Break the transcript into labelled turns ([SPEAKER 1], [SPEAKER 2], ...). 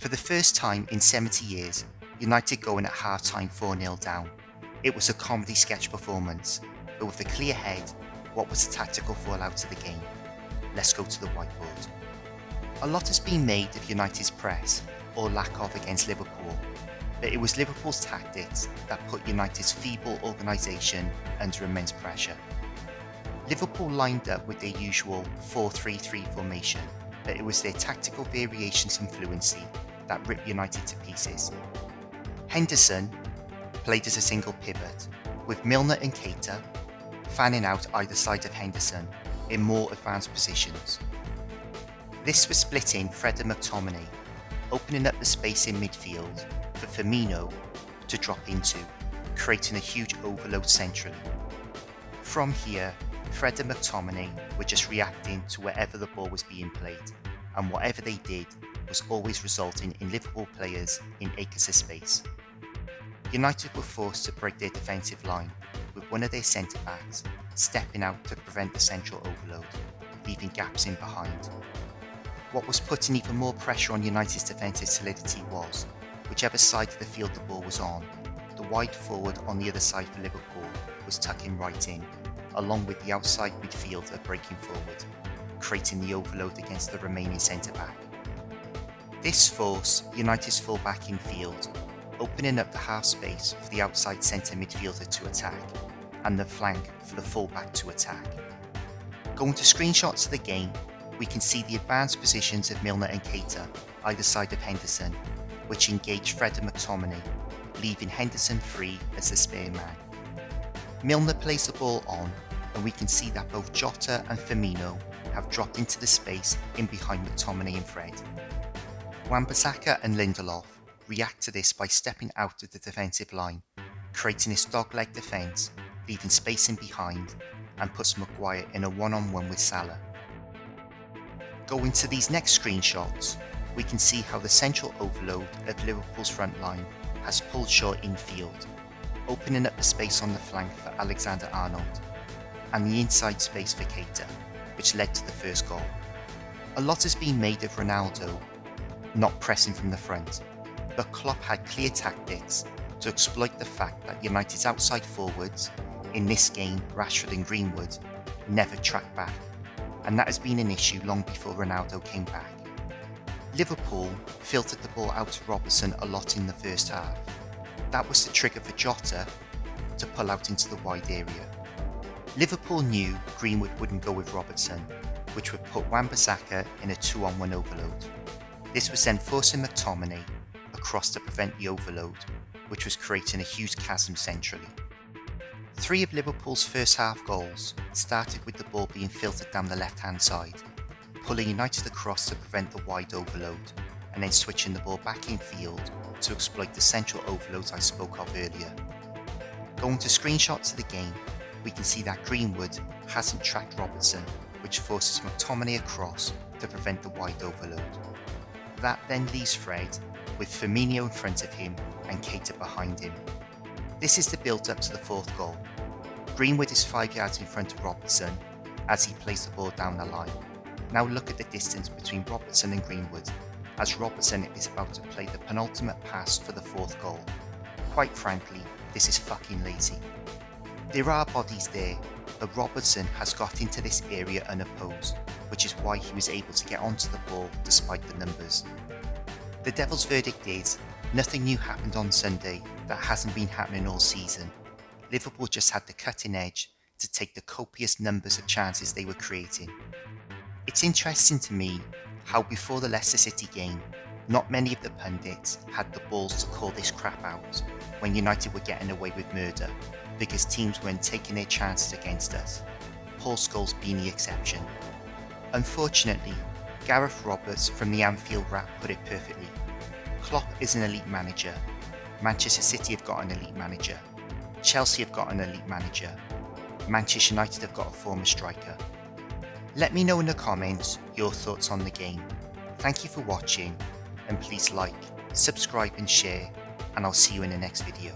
[SPEAKER 1] For the first time in 70 years, United going at half-time 4-0 down. It was a comedy sketch performance, but with a clear head, what was the tactical fallout of the game? Let's go to the whiteboard. A lot has been made of United's press, or lack of, against Liverpool, but it was Liverpool's tactics that put United's feeble organisation under immense pressure. Liverpool lined up with their usual 4-3-3 formation, but it was their tactical variations and fluency that ripped United to pieces. Henderson played as a single pivot, with Milner and Keita fanning out either side of Henderson in more advanced positions. This was splitting Fred and McTominay, opening up the space in midfield for Firmino to drop into, creating a huge overload centrally. From here, Fred and McTominay were just reacting to wherever the ball was being played, and whatever they did was always resulting in Liverpool players in acres of space. United were forced to break their defensive line, with one of their centre-backs stepping out to prevent the central overload, leaving gaps in behind. What was putting even more pressure on United's defensive solidity was, whichever side of the field the ball was on, the wide forward on the other side for Liverpool was tucking right in, along with the outside midfielder breaking forward, creating the overload against the remaining centre-back. This forced United's full-back in field, opening up the half space for the outside centre midfielder to attack, and the flank for the full-back to attack. Going to screenshots of the game, we can see the advanced positions of Milner and Keita either side of Henderson, which engaged Fred and McTominay, leaving Henderson free as the spare man. Milner plays the ball on, and we can see that both Jota and Firmino have dropped into the space in behind McTominay and Fred. Wan-Bissaka and Lindelof react to this by stepping out of the defensive line, creating this dogleg defence, leaving space in behind, and puts Maguire in a one-on-one with Salah. Going to these next screenshots, we can see how the central overload of Liverpool's front line has pulled short infield, opening up the space on the flank for Alexander-Arnold, and the inside space for Keita, which led to the first goal. A lot has been made of Ronaldo not pressing from the front, but Klopp had clear tactics to exploit the fact that United's outside forwards, in this game Rashford and Greenwood, never tracked back, and that has been an issue long before Ronaldo came back. Liverpool filtered the ball out to Robertson a lot in the first half. That was the trigger for Jota to pull out into the wide area. Liverpool knew Greenwood wouldn't go with Robertson, which would put Wan-Bissaka in a 2-on-1 overload. This was then forcing McTominay across to prevent the overload, which was creating a huge chasm centrally. 3 of Liverpool's first half goals started with the ball being filtered down the left-hand side, pulling United across to prevent the wide overload, and then switching the ball back in field to exploit the central overloads I spoke of earlier. Going to screenshots of the game, we can see that Greenwood hasn't tracked Robertson, which forces McTominay across to prevent the wide overload. That then leaves Fred with Firmino in front of him and Keita behind him. This is the build-up to the fourth goal. Greenwood is 5 yards in front of Robertson as he plays the ball down the line. Now look at the distance between Robertson and Greenwood, as Robertson is about to play the penultimate pass for the fourth goal. Quite frankly, this is fucking lazy. There are bodies there, but Robertson has got into this area unopposed, which is why he was able to get onto the ball despite the numbers. The Devil's verdict is, nothing new happened on Sunday that hasn't been happening all season. Liverpool just had the cutting edge to take the copious numbers of chances they were creating. It's interesting to me how before the Leicester City game, not many of the pundits had the balls to call this crap out when United were getting away with murder, because teams weren't taking their chances against us, Paul Scholes being the exception. Unfortunately, Gareth Roberts from the Anfield Wrap put it perfectly. Klopp is an elite manager. Manchester City have got an elite manager. Chelsea have got an elite manager. Manchester United have got a former striker. Let me know in the comments your thoughts on the game. Thank you for watching, and please like, subscribe and share, and I'll see you in the next video.